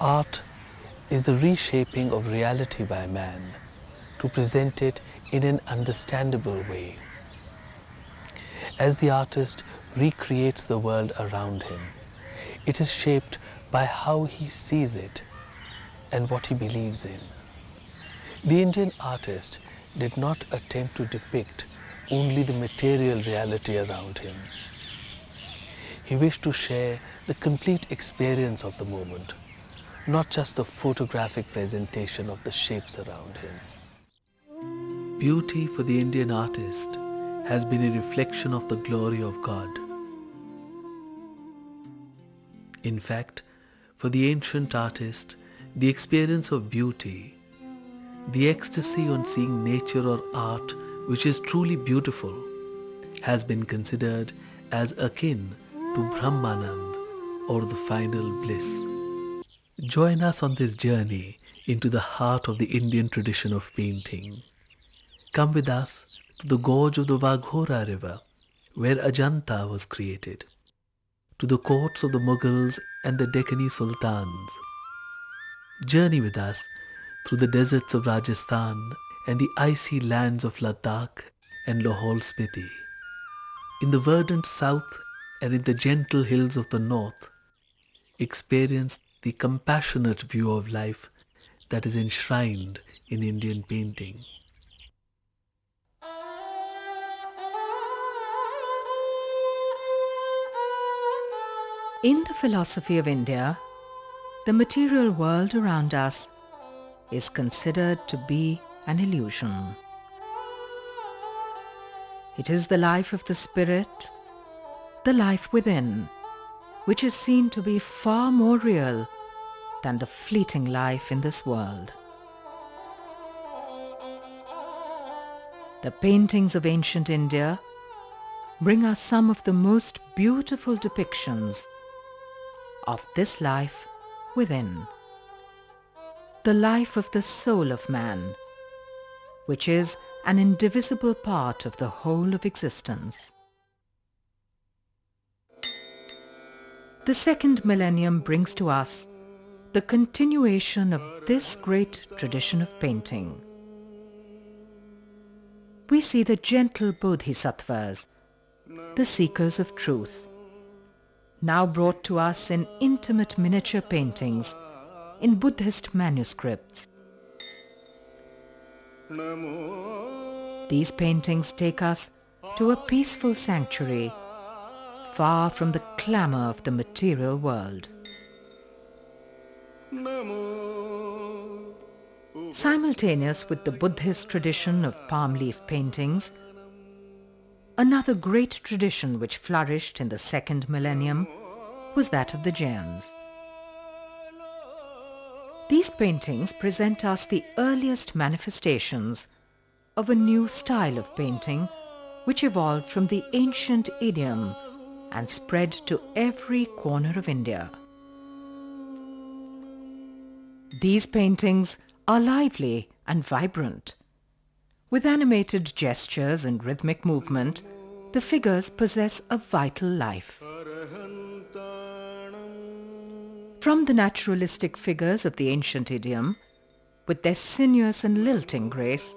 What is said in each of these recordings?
Art is the reshaping of reality by man to present it in an understandable way. As the artist recreates the world around him, it is shaped by how he sees it and what he believes in. The Indian artist did not attempt to depict only the material reality around him. He wished to share the complete experience of the moment, not just the photographic presentation of the shapes around him. Beauty for the Indian artist has been a reflection of the glory of God. In fact, for the ancient artist, the experience of beauty, the ecstasy on seeing nature or art which is truly beautiful, has been considered as akin to Brahmanand or the final bliss. Join us on this journey into the heart of the Indian tradition of painting. Come with us to the gorge of the Vaghora river, where Ajanta was created, to the courts of the Mughals and the Deccani Sultans. Journey with us through the deserts of Rajasthan and the icy lands of Ladakh and Lahore Spiti. In the verdant south and in the gentle hills of the north, experience the compassionate view of life that is enshrined in Indian painting. In the philosophy of India, the material world around us is considered to be an illusion. It is the life of the spirit, the life within, which is seen to be far more real than the fleeting life in this world. The paintings of ancient India bring us some of the most beautiful depictions of this life within, the life of the soul of man, which is an indivisible part of the whole of existence. The second millennium brings to us the continuation of this great tradition of painting. We see the gentle bodhisattvas, the seekers of truth, now brought to us in intimate miniature paintings in Buddhist manuscripts. These paintings take us to a peaceful sanctuary, far from the clamor of the material world. Simultaneous with the Buddhist tradition of palm leaf paintings, another great tradition which flourished in the second millennium was that of the Jains. These paintings present us the earliest manifestations of a new style of painting which evolved from the ancient idiom and spread to every corner of India. These paintings are lively and vibrant. With animated gestures and rhythmic movement, the figures possess a vital life. From the naturalistic figures of the ancient idiom, with their sinuous and lilting grace,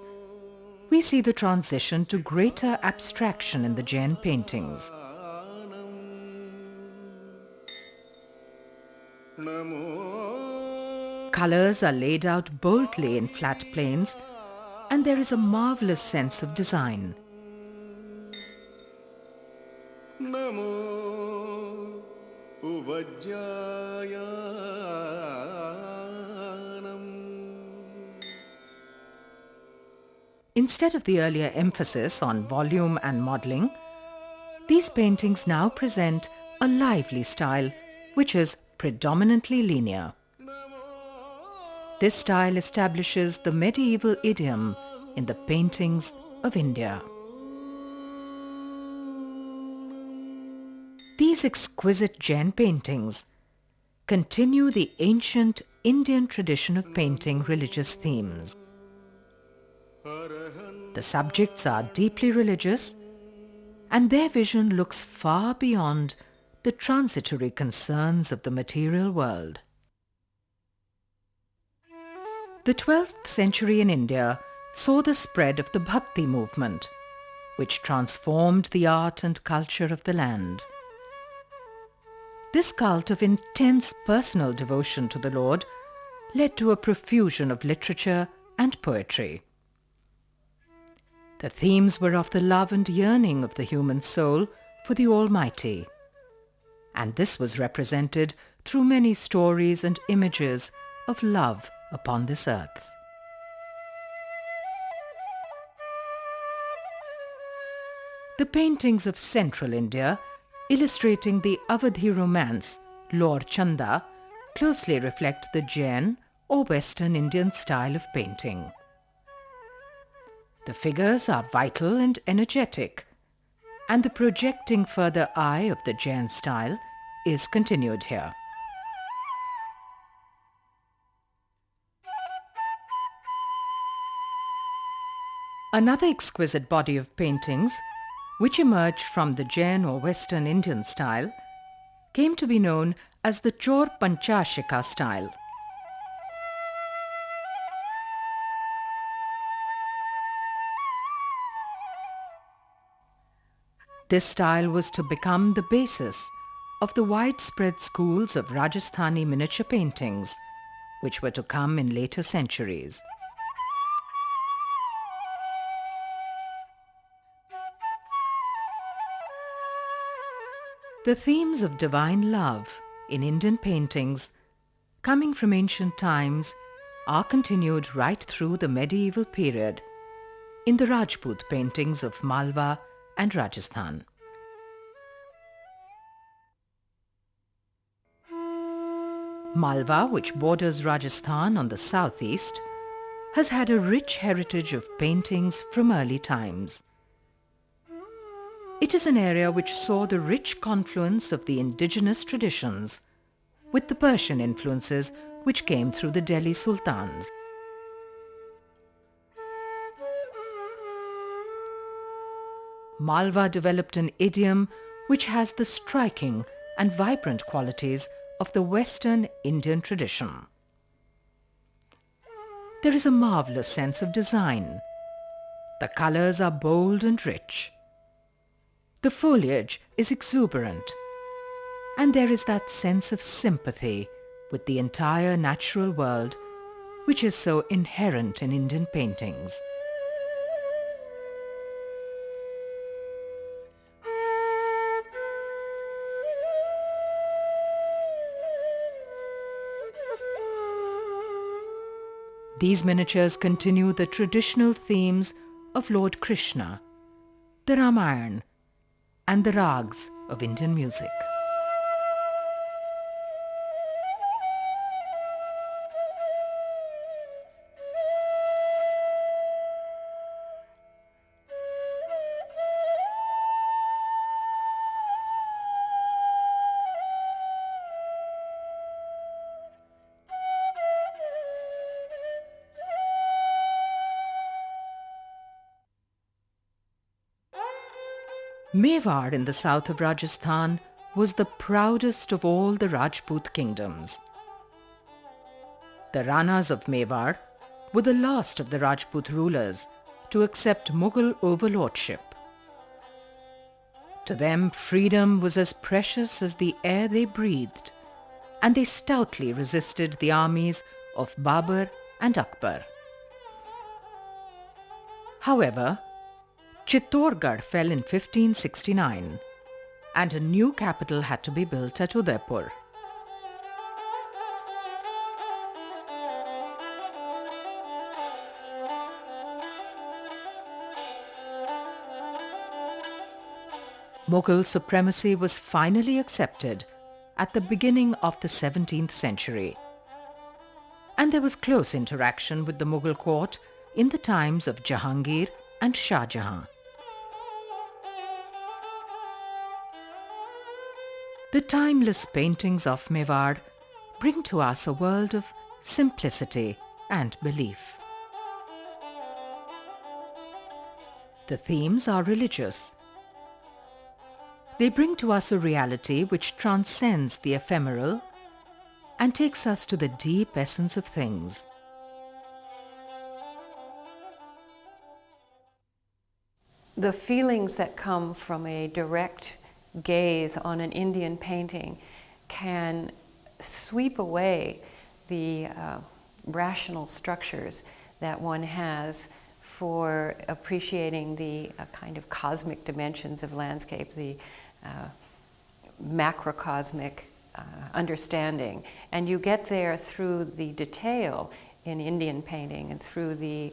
we see the transition to greater abstraction in the Jain paintings. Colors are laid out boldly in flat planes, and there is a marvelous sense of design. Instead of the earlier emphasis on volume and modeling, these paintings now present a lively style which is predominantly linear. This style establishes the medieval idiom in the paintings of India. These exquisite Jain paintings continue the ancient Indian tradition of painting religious themes. The subjects are deeply religious, and their vision looks far beyond the transitory concerns of the material world. The 12th century in India saw the spread of the Bhakti movement, which transformed the art and culture of the land. This cult of intense personal devotion to the Lord led to a profusion of literature and poetry. The themes were of the love and yearning of the human soul for the Almighty, and this was represented through many stories and images of love upon this earth. The paintings of central India, illustrating the Awadhi romance, Lord Chanda, closely reflect the Jain or Western Indian style of painting. The figures are vital and energetic, and the projecting further eye of the Jain style is continued here. Another exquisite body of paintings, which emerged from the Jain or Western Indian style, came to be known as the Chor Panchashika style. This style was to become the basis of the widespread schools of Rajasthani miniature paintings, which were to come in later centuries. The themes of divine love in Indian paintings, coming from ancient times, are continued right through the medieval period in the Rajput paintings of Malwa and Rajasthan. Malwa, which borders Rajasthan on the southeast, has had a rich heritage of paintings from early times. It is an area which saw the rich confluence of the indigenous traditions with the Persian influences which came through the Delhi Sultans. Malwa developed an idiom which has the striking and vibrant qualities of the Western Indian tradition. There is a marvelous sense of design. The colors are bold and rich. The foliage is exuberant, and there is that sense of sympathy with the entire natural world which is so inherent in Indian paintings. These miniatures continue the traditional themes of Lord Krishna, the Ramayana, and the rags of Indian music. Mewar in the south of Rajasthan was the proudest of all the Rajput kingdoms. The Ranas of Mewar were the last of the Rajput rulers to accept Mughal overlordship. To them, freedom was as precious as the air they breathed, and they stoutly resisted the armies of Babur and Akbar. However, Chittorgarh fell in 1569, and a new capital had to be built at Udaipur. Mughal supremacy was finally accepted at the beginning of the 17th century, and there was close interaction with the Mughal court in the times of Jahangir and Shah Jahan. The timeless paintings of Mewar bring to us a world of simplicity and belief. The themes are religious. They bring to us a reality which transcends the ephemeral and takes us to the deep essence of things. the feelings that come from a direct gaze on an Indian painting can sweep away the rational structures that one has for appreciating the kind of cosmic dimensions of landscape, the macrocosmic understanding. And you get there through the detail in Indian painting and through the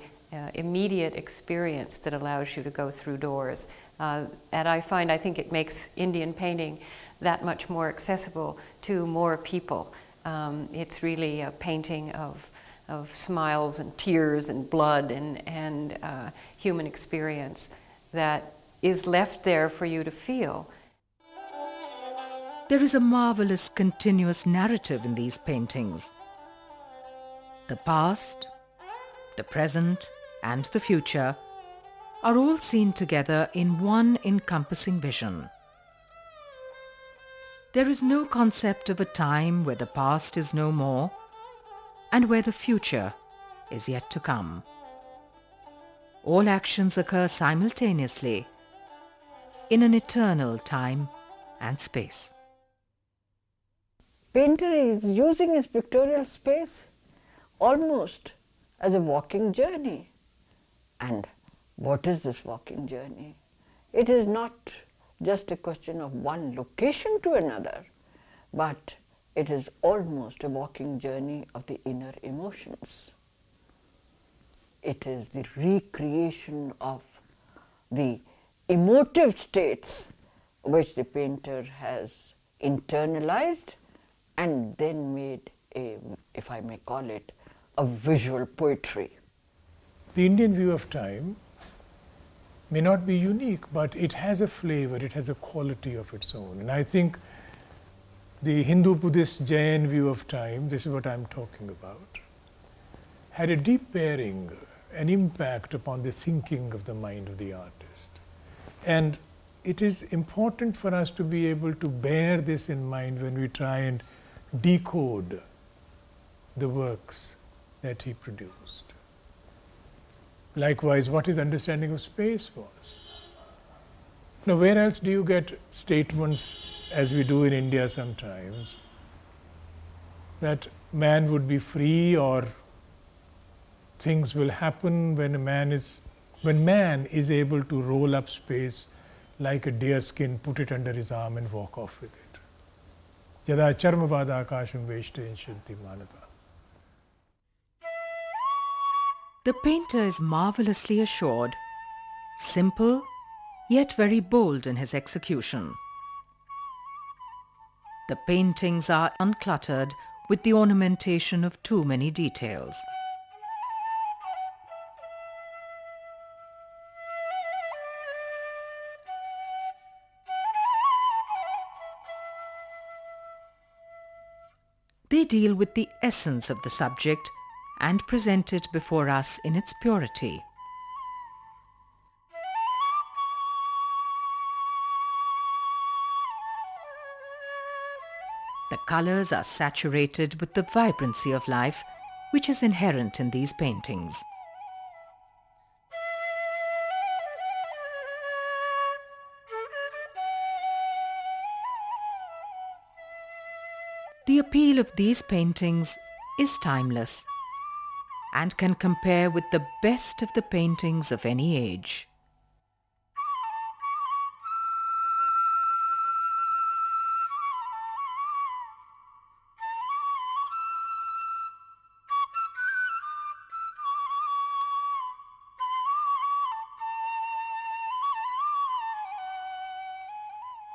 immediate experience that allows you to go through doors. And I think it makes Indian painting that much more accessible to more people. It's really a painting of smiles and tears and blood and human experience that is left there for you to feel. There is a marvelous continuous narrative in these paintings. The past, the present, and the future are all seen together in one encompassing vision. There is no concept of a time where the past is no more and where the future is yet to come. All actions occur simultaneously in an eternal time and space. Painter is using his pictorial space almost as a walking journey. And what is this walking journey? It is not just a question of one location to another, but it is almost a walking journey of the inner emotions. It is the recreation of the emotive states which the painter has internalized and then made a, if I may call it, a visual poetry. The Indian view of time may not be unique, but it has a flavor, it has a quality of its own. And I think the Hindu, Buddhist, Jain view of time, this is what I'm talking about, had a deep bearing, an impact upon the thinking of the mind of the artist. And it is important for us to be able to bear this in mind when we try and decode the works that he produced. Likewise, what his understanding of space was. Now, where else do you get statements, as we do in India sometimes, that man would be free or things will happen when man is able to roll up space like a deer skin, put it under his arm and walk off with it. Yada charmavada akasham veshte shanti manata. The painter is marvelously assured, simple, yet very bold in his execution. The paintings are uncluttered with the ornamentation of too many details. They deal with the essence of the subject and present it before us in its purity. The colors are saturated with the vibrancy of life which is inherent in these paintings. The appeal of these paintings is timeless and can compare with the best of the paintings of any age.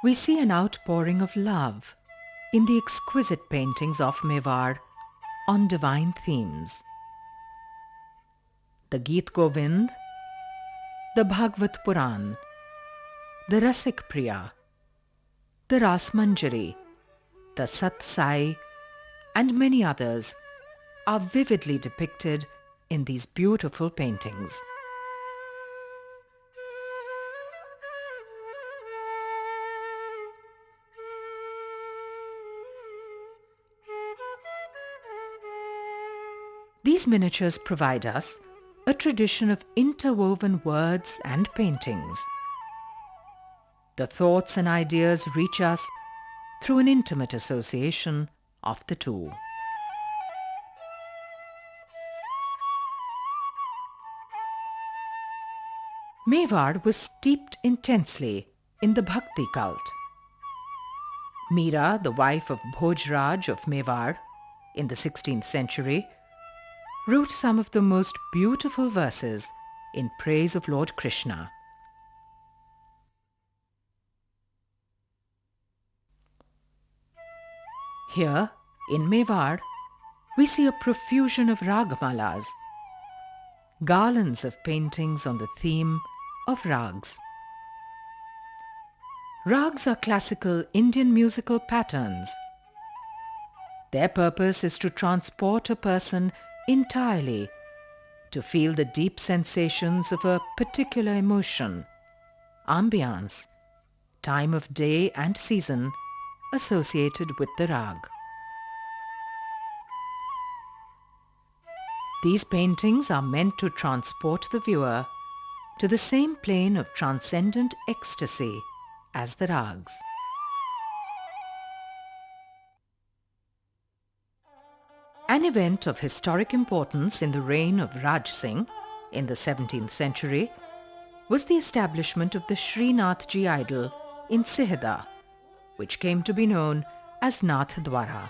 We see an outpouring of love in the exquisite paintings of Mewar on divine themes. The Geet Govind, the Bhagavad Puran, the Rasik Priya, the Ras Manjari, the Sat Sai, and many others are vividly depicted in these beautiful paintings. These miniatures provide us a tradition of interwoven words and paintings. The thoughts and ideas reach us through an intimate association of the two. Mewar was steeped intensely in the Bhakti cult. Meera, the wife of Bhojraj of Mewar in the 16th century, wrote some of the most beautiful verses in praise of Lord Krishna. Here, in Mewar, we see a profusion of ragmalas, garlands of paintings on the theme of rags. Rags are classical Indian musical patterns. Their purpose is to transport a person entirely to feel the deep sensations of a particular emotion, ambiance, time of day and season associated with the rag. These paintings are meant to transport the viewer to the same plane of transcendent ecstasy as the rags. An event of historic importance in the reign of Raj Singh in the 17th century was the establishment of the Srinathji idol in Sihda, which came to be known as Nath Dwara.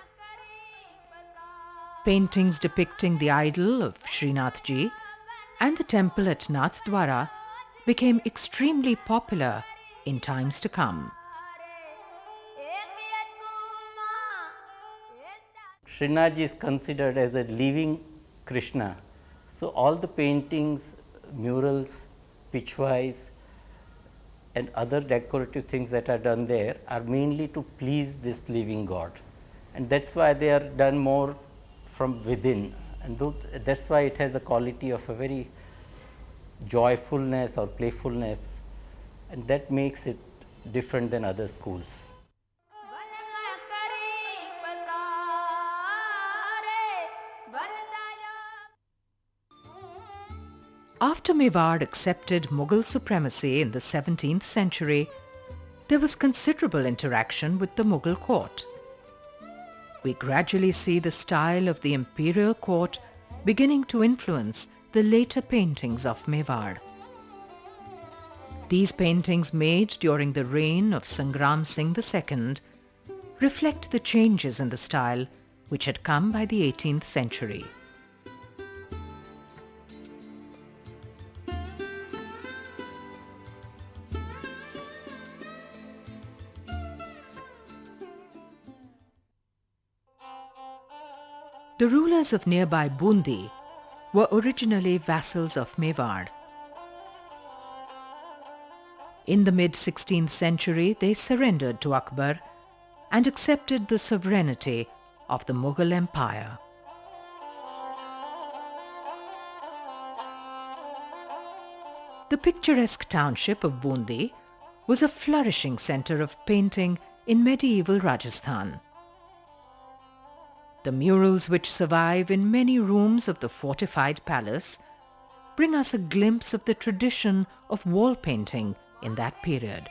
Paintings depicting the idol of Srinathji and the temple at Nath Dwara became extremely popular in times to come. Srinathji is considered as a living Krishna. So all the paintings, murals, pitchwise and other decorative things that are done there are mainly to please this living God. And that's why they are done more from within. And that's why it has a quality of a very joyfulness or playfulness, and that makes it different than other schools. After Mewar accepted Mughal supremacy in the 17th century, there was considerable interaction with the Mughal court. We gradually see the style of the imperial court beginning to influence the later paintings of Mewar. These paintings made during the reign of Sangram Singh II reflect the changes in the style which had come by the 18th century. The rulers of nearby Bundi were originally vassals of Mewar. In the mid-16th century, they surrendered to Akbar and accepted the sovereignty of the Mughal Empire. The picturesque township of Bundi was a flourishing centre of painting in medieval Rajasthan. The murals which survive in many rooms of the fortified palace bring us a glimpse of the tradition of wall painting in that period.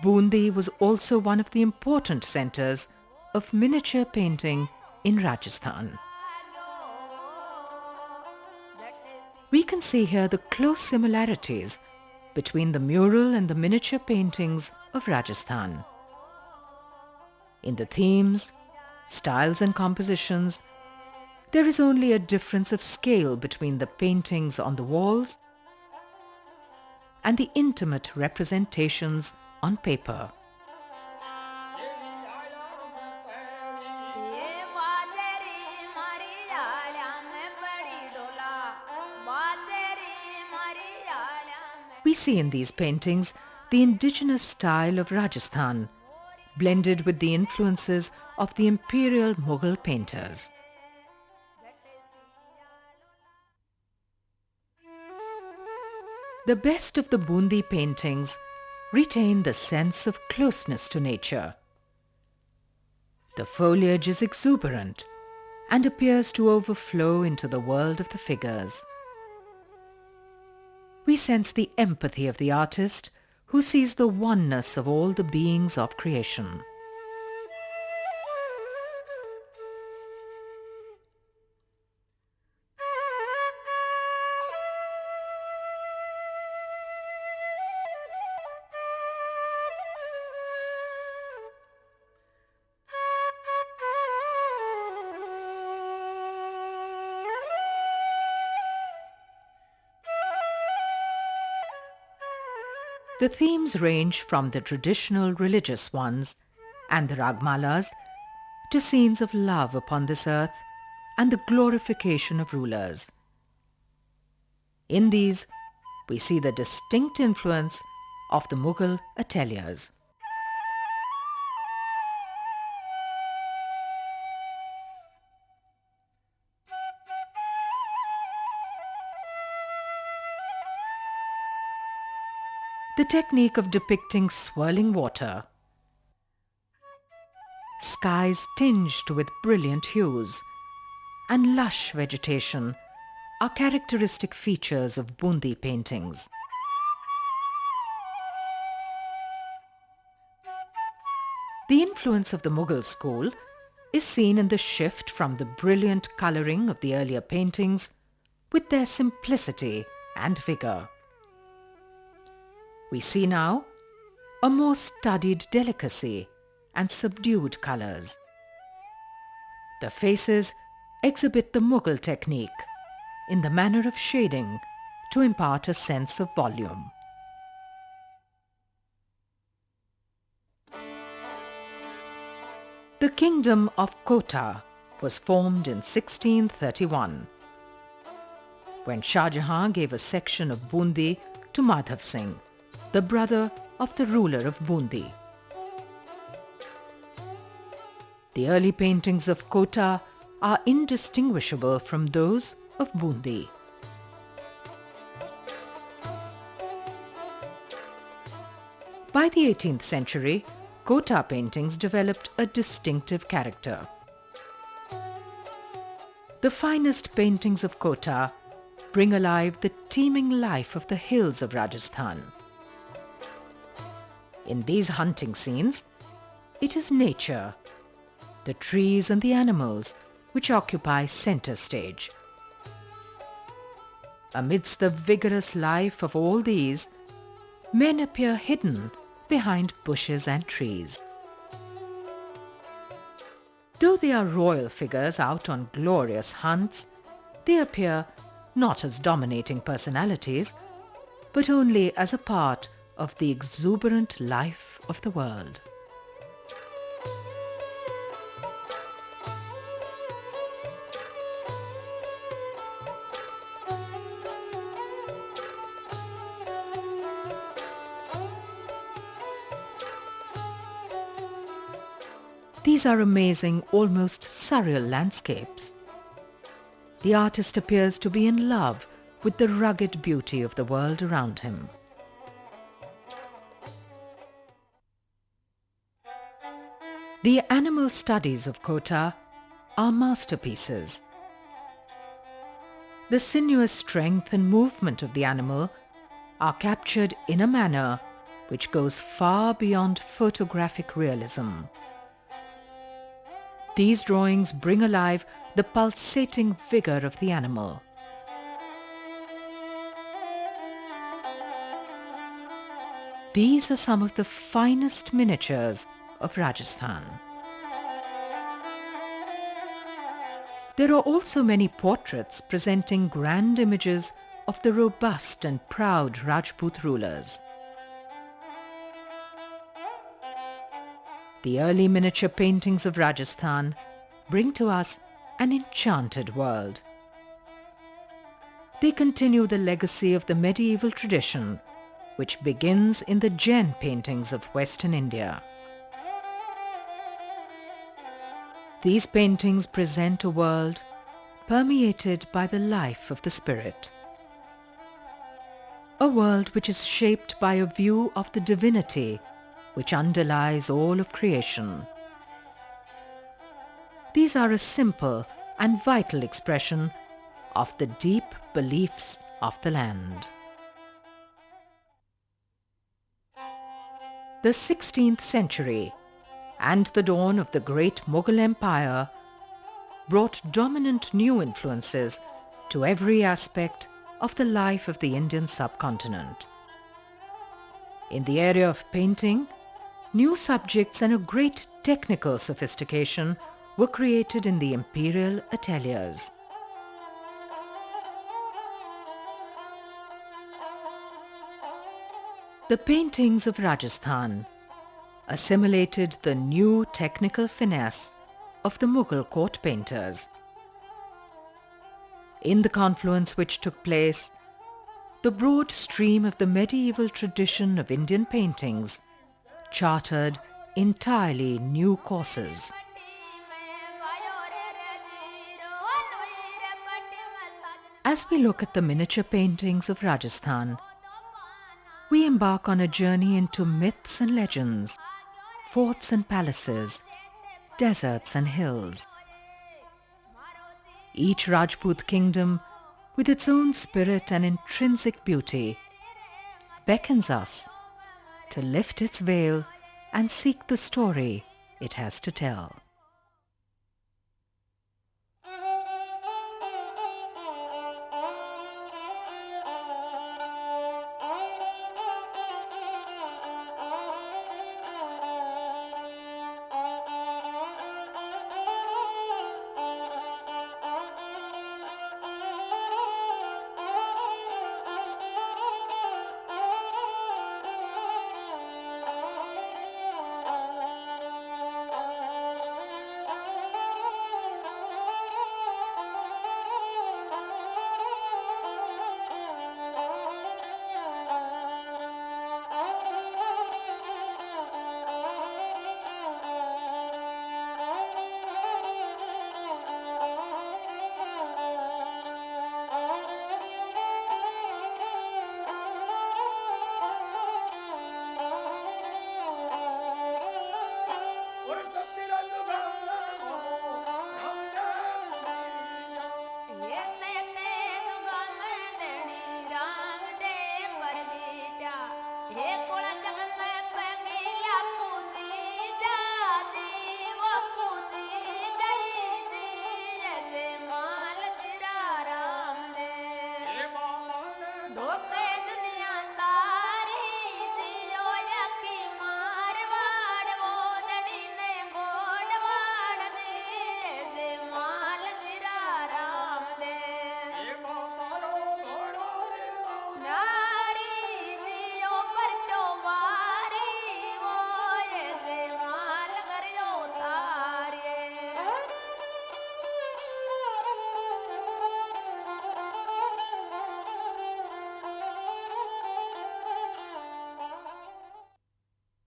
Bundi was also one of the important centres of miniature painting in Rajasthan. We can see here the close similarities between the mural and the miniature paintings of Rajasthan. In the themes, styles and compositions, there is only a difference of scale between the paintings on the walls and the intimate representations on paper. We see in these paintings the indigenous style of Rajasthan, blended with the influences of the imperial Mughal painters. The best of the Bundi paintings retain the sense of closeness to nature. The foliage is exuberant, and appears to overflow into the world of the figures. We sense the empathy of the artist who sees the oneness of all the beings of creation. The themes range from the traditional religious ones and the ragmalas to scenes of love upon this earth and the glorification of rulers. In these, we see the distinct influence of the Mughal ateliers. The technique of depicting swirling water, skies tinged with brilliant hues, and lush vegetation are characteristic features of Bundi paintings. The influence of the Mughal school is seen in the shift from the brilliant colouring of the earlier paintings with their simplicity and vigour. We see now a more studied delicacy and subdued colours. The faces exhibit the Mughal technique in the manner of shading to impart a sense of volume. The kingdom of Kota was formed in 1631, when Shah Jahan gave a section of Bundi to Madhav Singh, the brother of the ruler of Bundi. The early paintings of Kota are indistinguishable from those of Bundi. By the 18th century, Kota paintings developed a distinctive character. The finest paintings of Kota bring alive the teeming life of the hills of Rajasthan. In these hunting scenes, it is nature, the trees and the animals which occupy center stage. Amidst the vigorous life of all these, men appear hidden behind bushes and trees. Though they are royal figures out on glorious hunts, they appear not as dominating personalities, but only as a part of the exuberant life of the world. These are amazing, almost surreal landscapes. The artist appears to be in love with the rugged beauty of the world around him. The animal studies of Kota are masterpieces. The sinuous strength and movement of the animal are captured in a manner which goes far beyond photographic realism. These drawings bring alive the pulsating vigor of the animal. These are some of the finest miniatures of Rajasthan. There are also many portraits presenting grand images of the robust and proud Rajput rulers. The early miniature paintings of Rajasthan bring to us an enchanted world. They continue the legacy of the medieval tradition, which begins in the Jain paintings of Western India. These paintings present a world permeated by the life of the spirit. A world which is shaped by a view of the divinity which underlies all of creation. These are a simple and vital expression of the deep beliefs of the land. The 16th century and the dawn of the great Mughal Empire brought dominant new influences to every aspect of the life of the Indian subcontinent. In the area of painting, new subjects and a great technical sophistication were created in the imperial ateliers. The paintings of Rajasthan assimilated the new technical finesse of the Mughal court painters. In the confluence which took place, the broad stream of the medieval tradition of Indian paintings chartered entirely new courses. As we look at the miniature paintings of Rajasthan, we embark on a journey into myths and legends, forts and palaces, deserts and hills. Each Rajput kingdom, with its own spirit and intrinsic beauty, beckons us to lift its veil and seek the story it has to tell.